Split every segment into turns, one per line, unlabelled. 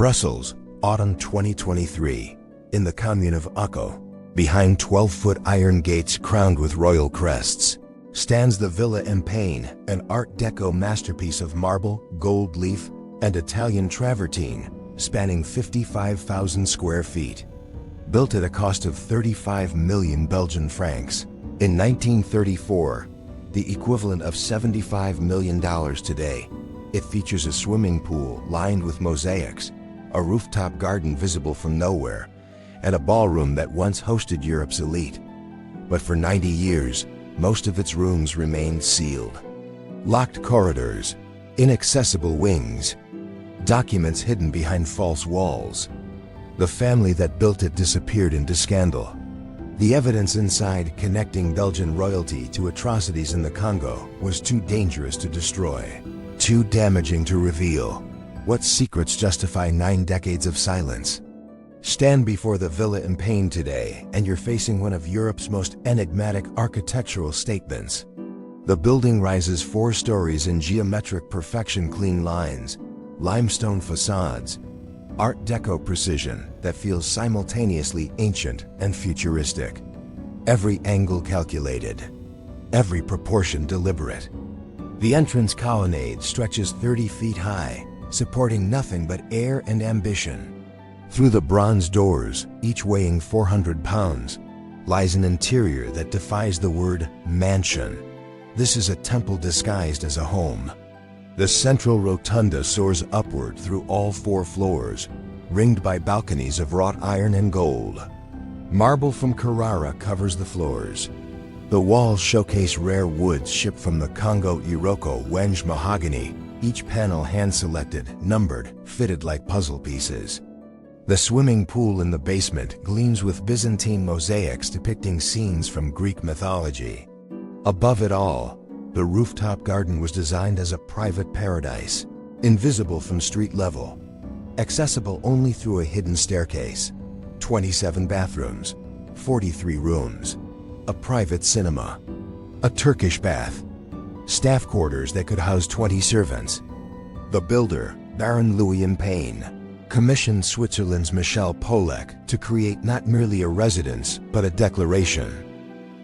Brussels, autumn 2023. In the commune of Acco, behind 12-foot iron gates crowned with royal crests, stands the Villa Empain, an Art Deco masterpiece of marble, gold leaf, and Italian travertine, spanning 55,000 square feet. Built at a cost of 35 million Belgian francs in 1934, the equivalent of $75 million today, it features a swimming pool lined with mosaics, a rooftop garden visible from nowhere, and a ballroom that once hosted Europe's elite. But for 90 years, most of its rooms remained sealed. Locked corridors, inaccessible wings, documents hidden behind false walls. The family that built it disappeared into scandal. The evidence inside connecting Belgian royalty to atrocities in the Congo was too dangerous to destroy, too damaging to reveal. What secrets justify 9 decades of silence? Stand before the Villa Empain today and you're facing one of Europe's most enigmatic architectural statements. The building rises 4 stories in geometric perfection, clean lines, limestone facades, Art Deco precision that feels simultaneously ancient and futuristic. Every angle calculated, every proportion deliberate. The entrance colonnade stretches 30 feet high, supporting nothing but air and ambition. Through the bronze doors, each weighing 400 pounds, lies an interior that defies the word mansion. This is a temple disguised as a home. The central rotunda soars upward through all 4 floors, ringed by balconies of wrought iron and gold. Marble from Carrara covers the floors. The walls showcase rare woods shipped from the Congo Iroko Wenge mahogany, each panel hand-selected, numbered, fitted like puzzle pieces. The swimming pool in the basement gleams with Byzantine mosaics depicting scenes from Greek mythology. Above it all, the rooftop garden was designed as a private paradise, invisible from street level, accessible only through a hidden staircase. 27 bathrooms, 43 rooms, a private cinema, a Turkish bath, staff quarters that could house 20 servants. The builder, Baron Louis Empain, commissioned Switzerland's Michel Polek to create not merely a residence, but a declaration.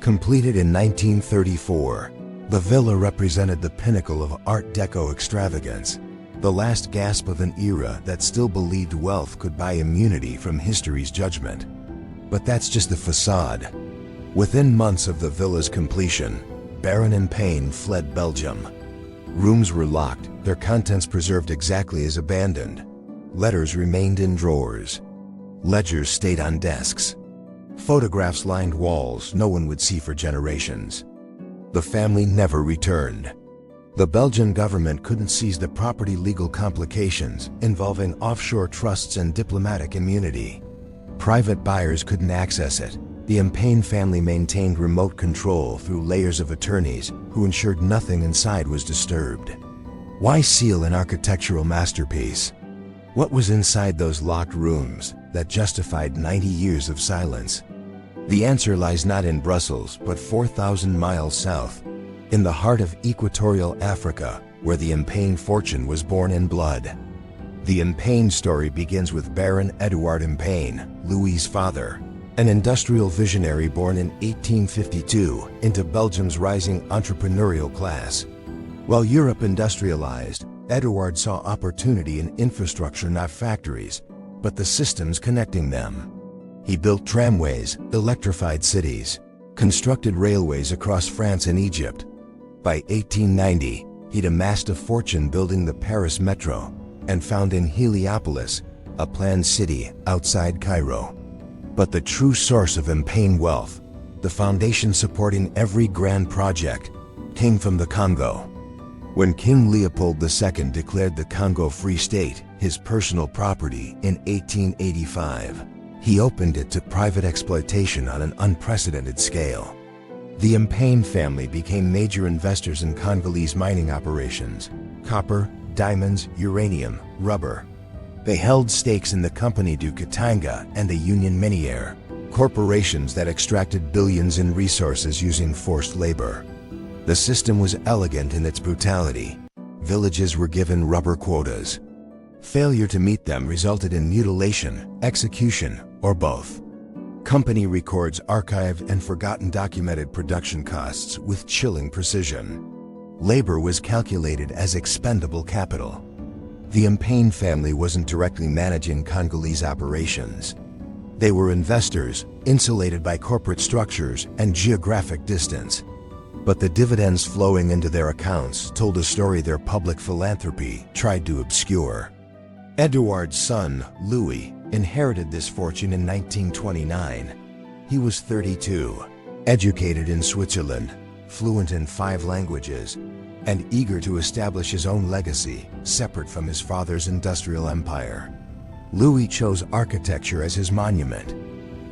Completed in 1934, the villa represented the pinnacle of Art Deco extravagance, the last gasp of an era that still believed wealth could buy immunity from history's judgment. But that's just the facade. Within months of the villa's completion, Baron Empain fled Belgium. Rooms were locked, their contents preserved exactly as abandoned. Letters remained in drawers. Ledgers stayed on desks. Photographs lined walls no one would see for generations. The family never returned. The Belgian government couldn't seize the property. Legal complications involving offshore trusts and diplomatic immunity. Private buyers couldn't access it. The Empain family maintained remote control through layers of attorneys who ensured nothing inside was disturbed. Why seal an architectural masterpiece? What was inside those locked rooms that justified 90 years of silence? The answer lies not in Brussels, but 4,000 miles south, in the heart of equatorial Africa, where the Empain fortune was born in blood. The Empain story begins with Baron Edouard Empain, Louis's father, an industrial visionary born in 1852 into Belgium's rising entrepreneurial class. While Europe industrialized, Edouard saw opportunity in infrastructure, not factories, but the systems connecting them. He built tramways, electrified cities, constructed railways across France and Egypt. By 1890, he'd amassed a fortune building the Paris Metro and found in Heliopolis, a planned city outside Cairo. But the true source of Empain wealth, the foundation supporting every grand project, came from the Congo. When King Leopold II declared the Congo Free State his personal property in 1885, he opened it to private exploitation on an unprecedented scale. The Empain family became major investors in Congolese mining operations: copper, diamonds, uranium, rubber. They held stakes in the Compagnie du Katanga and the Union Minière, corporations that extracted billions in resources using forced labor. The system was elegant in its brutality. Villages were given rubber quotas. Failure to meet them resulted in mutilation, execution, or both. Company records archived and forgotten documented production costs with chilling precision. Labor was calculated as expendable capital. The Mpane family wasn't directly managing Congolese operations. They were investors, insulated by corporate structures and geographic distance. But the dividends flowing into their accounts told a story their public philanthropy tried to obscure. Edouard's son, Louis, inherited this fortune in 1929. He was 32, educated in Switzerland, fluent in 5 languages, and eager to establish his own legacy, separate from his father's industrial empire. Louis chose architecture as his monument.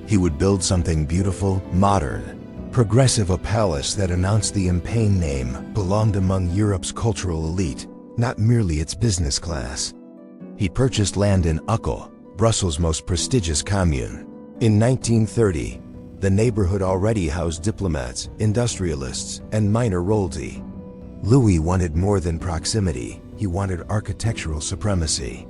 He would build something beautiful, modern, progressive, a palace that announced the Mpane name belonged among Europe's cultural elite, not merely its business class. He purchased land in Uccle, Brussels' most prestigious commune. In 1930, the neighborhood already housed diplomats, industrialists, and minor royalty. Louis wanted more than proximity, he wanted architectural supremacy.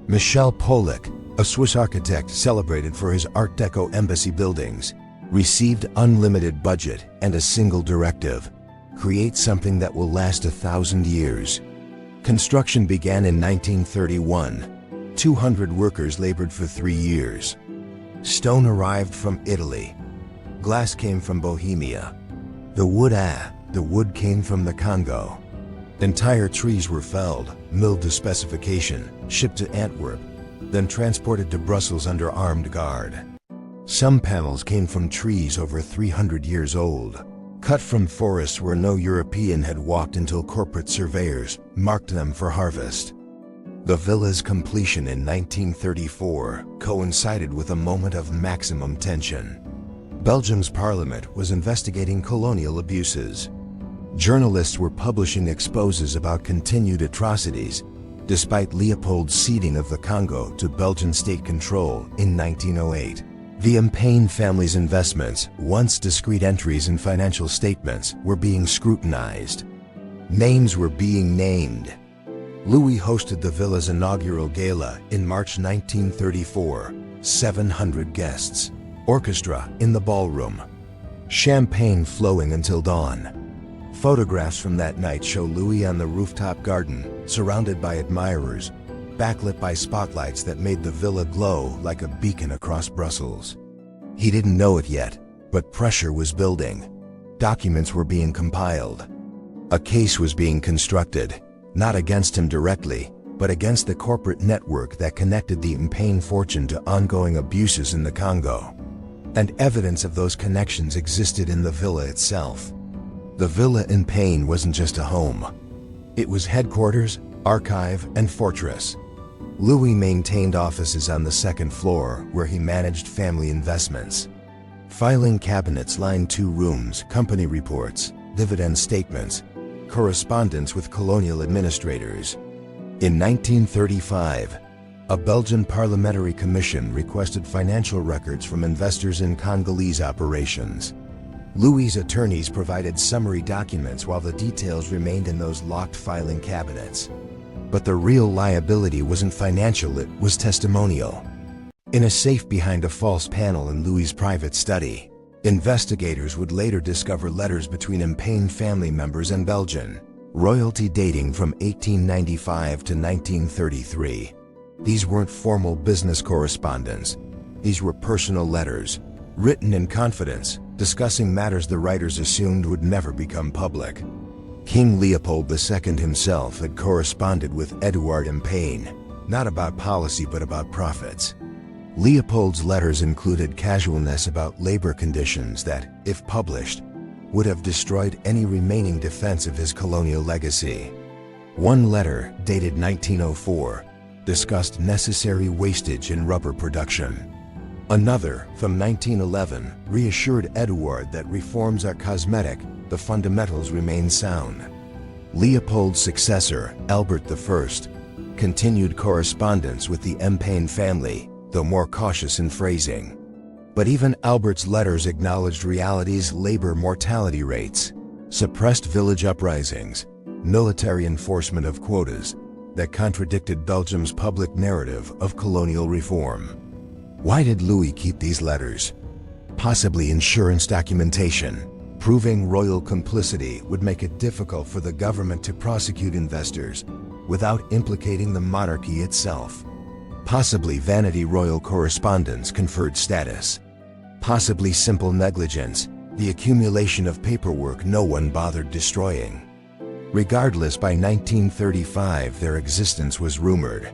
Michel Pollock, a Swiss architect celebrated for his Art Deco embassy buildings, received unlimited budget and a single directive: create something that will last 1,000 years. Construction began in 1931. 200 workers labored for 3 years. Stone arrived from Italy. Glass came from Bohemia. The wood came from the Congo. Entire trees were felled, milled to specification, shipped to Antwerp, then transported to Brussels under armed guard. Some panels came from trees over 300 years old, cut from forests where no European had walked until corporate surveyors marked them for harvest. The villa's completion in 1934 coincided with a moment of maximum tension. Belgium's parliament was investigating colonial abuses. Journalists were publishing exposés about continued atrocities, despite Leopold's ceding of the Congo to Belgian state control in 1908. The Mpane family's investments, once discrete entries in financial statements, were being scrutinized. Names were being named. Louis hosted the villa's inaugural gala in March 1934, 700 guests. Orchestra in the ballroom. Champagne flowing until dawn. Photographs from that night show Louis on the rooftop garden, surrounded by admirers, backlit by spotlights that made the villa glow like a beacon across Brussels. He didn't know it yet, but pressure was building. Documents were being compiled. A case was being constructed, not against him directly, but against the corporate network that connected the Mpane fortune to ongoing abuses in the Congo. And evidence of those connections existed in the villa itself. The villa Mpane wasn't just a home. It was headquarters, archive, and fortress. Louis maintained offices on the 2nd floor where he managed family investments. Filing cabinets lined 2 rooms, company reports, dividend statements, correspondence with colonial administrators. In 1935, a Belgian parliamentary commission requested financial records from investors in Congolese operations. Louis' attorneys provided summary documents while the details remained in those locked filing cabinets. But the real liability wasn't financial, it was testimonial. In a safe behind a false panel in Louis' private study, investigators would later discover letters between Mpane family members and Belgian royalty dating from 1895 to 1933. These weren't formal business correspondence. These were personal letters, written in confidence, discussing matters the writers assumed would never become public. King Leopold II himself had corresponded with Edouard Mpane, not about policy but about profits. Leopold's letters included casualness about labor conditions that, if published, would have destroyed any remaining defense of his colonial legacy. One letter, dated 1904, discussed necessary wastage in rubber production. Another, from 1911, reassured Edouard that reforms are cosmetic, the fundamentals remain sound. Leopold's successor, Albert I, continued correspondence with the Mpane family, though more cautious in phrasing. But even Albert's letters acknowledged reality's labor mortality rates, suppressed village uprisings, military enforcement of quotas, that contradicted Belgium's public narrative of colonial reform. Why did Louis keep these letters? Possibly insurance documentation. Proving royal complicity would make it difficult for the government to prosecute investors without implicating the monarchy itself. Possibly vanity royal correspondence conferred status. Possibly simple negligence, the accumulation of paperwork no one bothered destroying. Regardless, by 1935 their existence was rumored.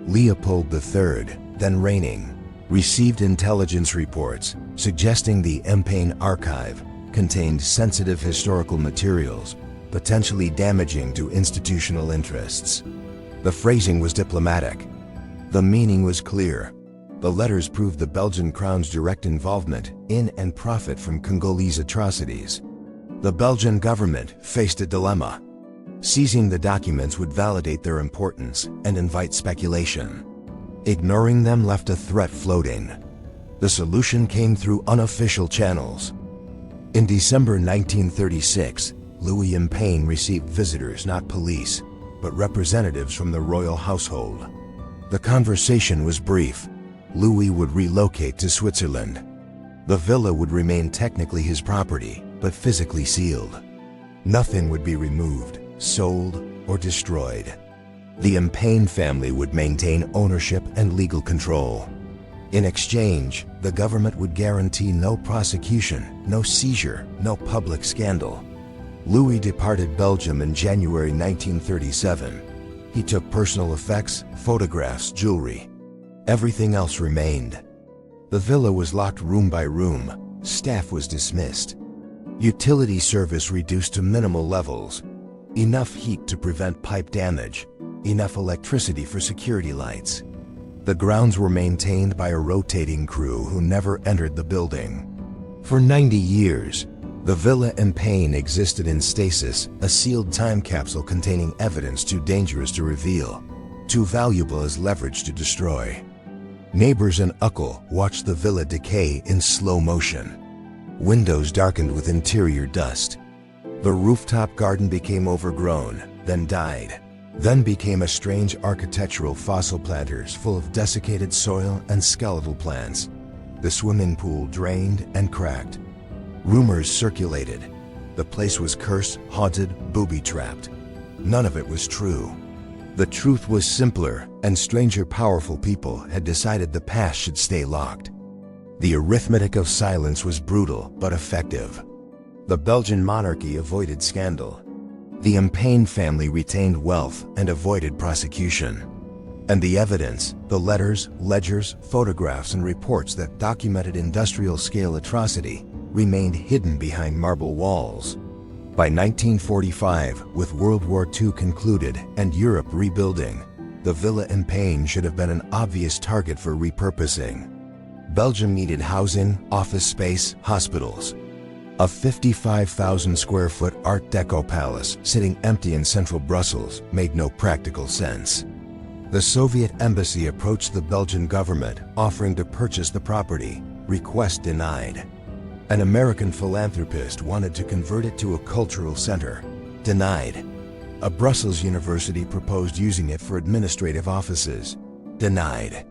Leopold III, then reigning, received intelligence reports suggesting the Empane archive contained sensitive historical materials, potentially damaging to institutional interests. The phrasing was diplomatic. The meaning was clear. The letters proved the Belgian crown's direct involvement in and profit from Congolese atrocities. The Belgian government faced a dilemma. Seizing the documents would validate their importance and invite speculation. Ignoring them left a threat floating. The solution came through unofficial channels. In December 1936, Louis Empane received visitors, not police, but representatives from the royal household. The conversation was brief. Louis would relocate to Switzerland. The villa would remain technically his property, but physically sealed. Nothing would be removed, sold, or destroyed. The Empane family would maintain ownership and legal control. In exchange, the government would guarantee no prosecution, no seizure, no public scandal. Louis departed Belgium in January 1937. He took personal effects, photographs, jewelry. Everything else remained. The villa was locked room by room. Staff was dismissed. Utility service reduced to minimal levels. Enough heat to prevent pipe damage. Enough electricity for security lights. The grounds were maintained by a rotating crew who never entered the building. For 90 years, the Villa Empane existed in stasis, a sealed time capsule containing evidence too dangerous to reveal, too valuable as leverage to destroy. Neighbors in Uccle watched the villa decay in slow motion. Windows darkened with interior dust. The rooftop garden became overgrown, then died. Then became a strange architectural fossil planters full of desiccated soil and skeletal plants. The swimming pool drained and cracked. Rumors circulated. The place was cursed, haunted, booby-trapped. None of it was true. The truth was simpler, and stranger powerful people had decided the past should stay locked. The arithmetic of silence was brutal but effective. The Belgian monarchy avoided scandal. The Empane family retained wealth and avoided prosecution. And the evidence, the letters, ledgers, photographs, and reports that documented industrial-scale atrocity, remained hidden behind marble walls. By 1945, with World War II concluded and Europe rebuilding, the Villa Empane should have been an obvious target for repurposing. Belgium needed housing, office space, hospitals. A 55,000 square foot Art Deco palace sitting empty in central Brussels made no practical sense. The Soviet embassy approached the Belgian government offering to purchase the property. Request denied. An American philanthropist wanted to convert it to a cultural center. Denied. A Brussels university proposed using it for administrative offices. Denied.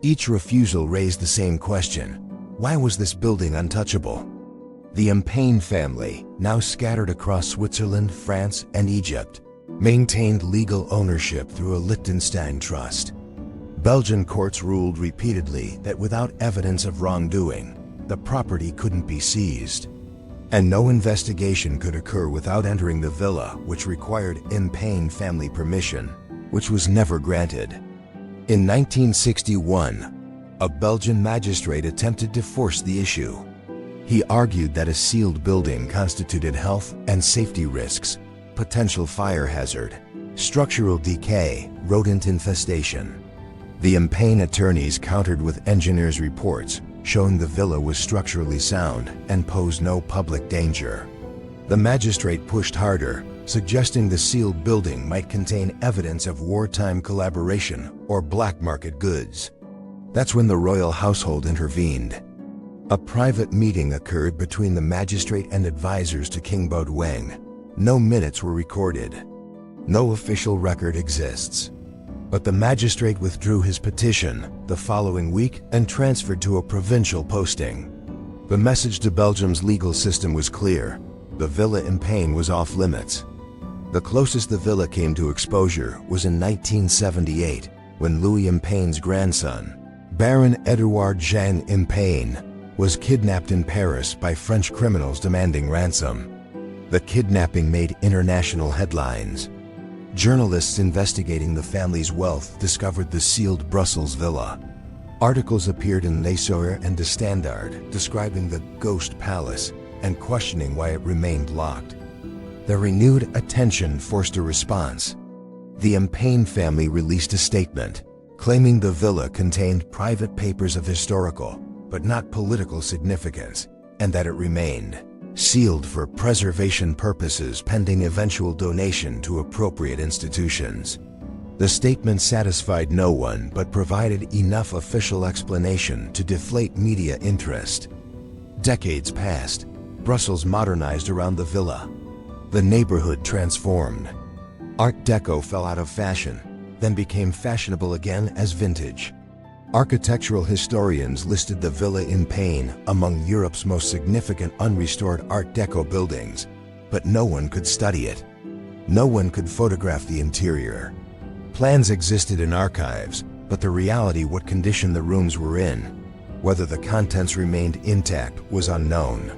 Each refusal raised the same question: why was this building untouchable? The Empane family, now scattered across Switzerland, France, and Egypt, maintained legal ownership through a Liechtenstein trust. Belgian courts ruled repeatedly that without evidence of wrongdoing, the property couldn't be seized. And no investigation could occur without entering the villa, which required Empane family permission, which was never granted. In 1961, a Belgian magistrate attempted to force the issue. He argued that a sealed building constituted health and safety risks, potential fire hazard, structural decay, rodent infestation. The Empane attorneys countered with engineers' reports showing the villa was structurally sound and posed no public danger. The magistrate pushed harder, suggesting the sealed building might contain evidence of wartime collaboration or black market goods. That's when the royal household intervened. A private meeting occurred between the magistrate and advisors to King Baudouin. No minutes were recorded. No official record exists. But the magistrate withdrew his petition the following week and transferred to a provincial posting. The message to Belgium's legal system was clear: the villa in Pain was off limits. The closest the villa came to exposure was in 1978, when Louis Impayne's grandson, Baron Edouard Jean Impayne, was kidnapped in Paris by French criminals demanding ransom. The kidnapping made international headlines. Journalists investigating the family's wealth discovered the sealed Brussels villa. Articles appeared in Le Soir and De Standard describing the ghost palace and questioning why it remained locked. The renewed attention forced a response. The Impayne family released a statement claiming the villa contained private papers of historical but not political significance, and that it remained sealed for preservation purposes pending eventual donation to appropriate institutions. The statement satisfied no one but provided enough official explanation to deflate media interest. Decades passed. Brussels modernized around the villa. The neighborhood transformed. Art Deco fell out of fashion, then became fashionable again as vintage. Architectural historians listed the Villa in Pain among Europe's most significant unrestored Art Deco buildings, but no one could study it. No one could photograph the interior. Plans existed in archives, but the reality, what condition the rooms were in, whether the contents remained intact, was unknown.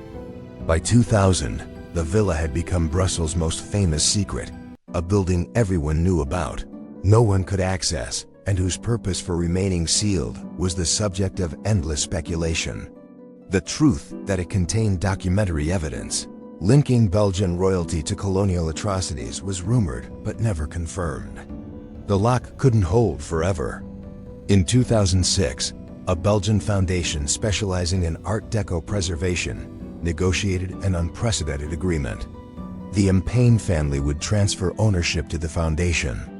By 2000, the villa had become Brussels' most famous secret, a building everyone knew about, no one could access, and whose purpose for remaining sealed was the subject of endless speculation. The truth that it contained documentary evidence linking Belgian royalty to colonial atrocities was rumored but never confirmed. The lock couldn't hold forever. In 2006, a Belgian foundation specializing in Art Deco preservation negotiated an unprecedented agreement. The Impayne family would transfer ownership to the foundation.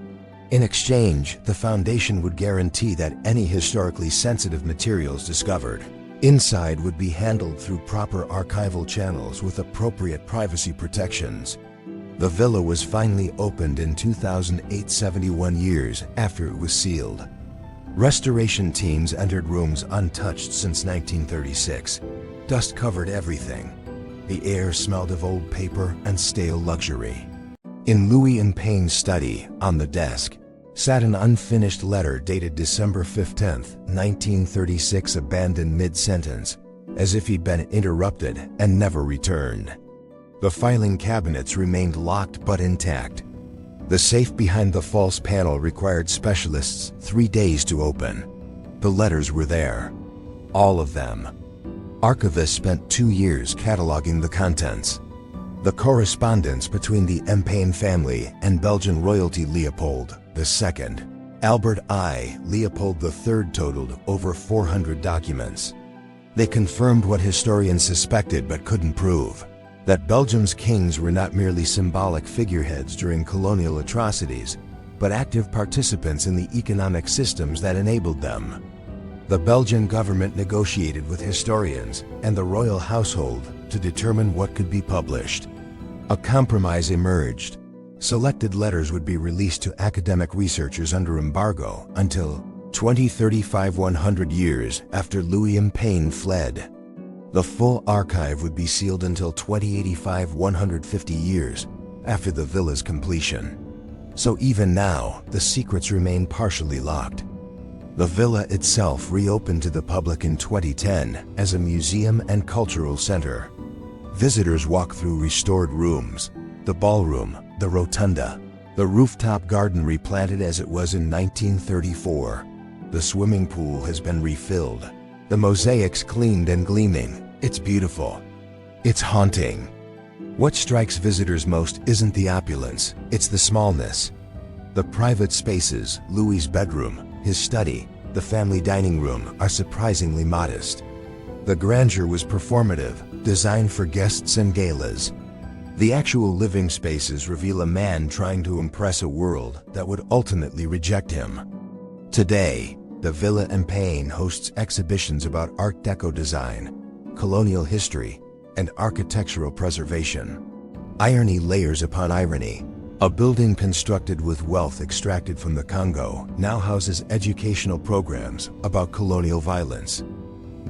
In exchange, the foundation would guarantee that any historically sensitive materials discovered inside would be handled through proper archival channels with appropriate privacy protections. The villa was finally opened in 2008, 71 years after it was sealed. Restoration teams entered rooms untouched since 1936. Dust covered everything. The air smelled of old paper and stale luxury. In Louis Impayne's study, on the desk, sat an unfinished letter dated December 15, 1936, abandoned mid-sentence, as if he'd been interrupted and never returned. The filing cabinets remained locked but intact. The safe behind the false panel required specialists 3 days to open. The letters were there. All of them. Archivists spent 2 years cataloging the contents. The correspondence between the Impayne family and Belgian royalty Leopold II, Albert I. Leopold III totaled over 400 documents. They confirmed what historians suspected but couldn't prove, that Belgium's kings were not merely symbolic figureheads during colonial atrocities, but active participants in the economic systems that enabled them. The Belgian government negotiated with historians and the royal household to determine what could be published. A compromise emerged. Selected letters would be released to academic researchers under embargo until 2035, 100 years after Louis Impayne fled. The full archive would be sealed until 2085, 150 years after the villa's completion. So even now, the secrets remain partially locked. The villa itself reopened to the public in 2010 as a museum and cultural center. Visitors walk through restored rooms, the ballroom, the rotunda, the rooftop garden replanted as it was in 1934. The swimming pool has been refilled, the mosaics cleaned and gleaming. It's beautiful. It's haunting. What strikes visitors most isn't the opulence, it's the smallness. The private spaces, Louis's bedroom, his study, the family dining room, are surprisingly modest. The grandeur was performative, designed for guests and galas. The actual living spaces reveal a man trying to impress a world that would ultimately reject him. Today, the Villa Impayne hosts exhibitions about Art Deco design, colonial history, and architectural preservation. Irony layers upon irony. A building constructed with wealth extracted from the Congo now houses educational programs about colonial violence.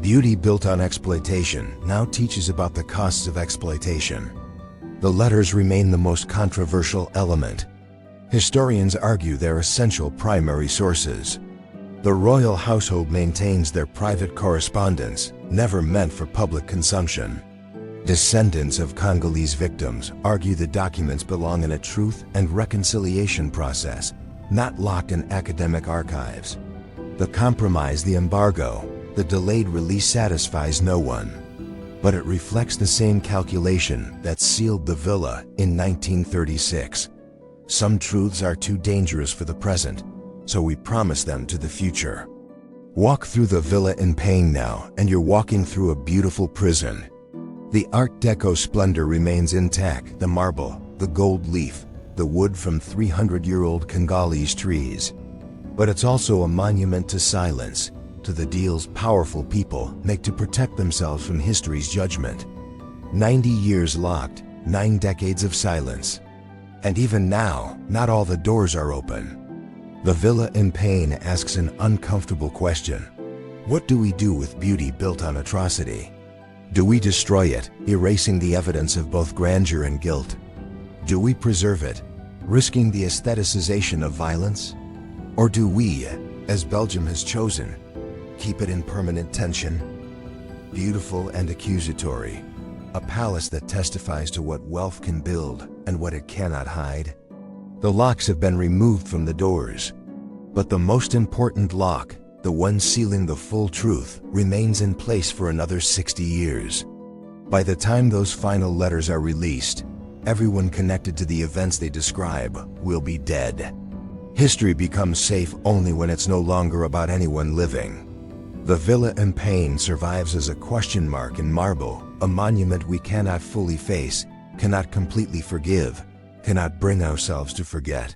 Beauty built on exploitation now teaches about the costs of exploitation. The letters remain the most controversial element. Historians argue they're essential primary sources. The royal household maintains their private correspondence, never meant for public consumption. Descendants of Congolese victims argue the documents belong in a truth and reconciliation process, not locked in academic archives. The compromise, the embargo, the delayed release satisfies no one. But it reflects the same calculation that sealed the villa in 1936. Some truths are too dangerous for the present, so we promise them to the future. Walk through the villa in Pain now, and you're walking through a beautiful prison. The Art Deco splendor remains intact, the marble, the gold leaf, the wood from 300-year-old Congolese trees. But it's also a monument to silence, to the deals powerful people make to protect themselves from history's judgment. 90 years locked, 9 decades of silence. And even now, not all the doors are open. The Villa in Pain asks an uncomfortable question. What do we do with beauty built on atrocity? Do we destroy it, erasing the evidence of both grandeur and guilt? Do we preserve it, risking the aestheticization of violence? Or do we, as Belgium has chosen, keep it in permanent tension? Beautiful and accusatory, a palace that testifies to what wealth can build and what it cannot hide. The locks have been removed from the doors, but the most important lock, the one sealing the full truth, remains in place for another 60 years. By the time those final letters are released, everyone connected to the events they describe will be dead. History becomes safe only when it's no longer about anyone living. The Villa in Pain survives as a question mark in marble, a monument we cannot fully face, cannot completely forgive, cannot bring ourselves to forget.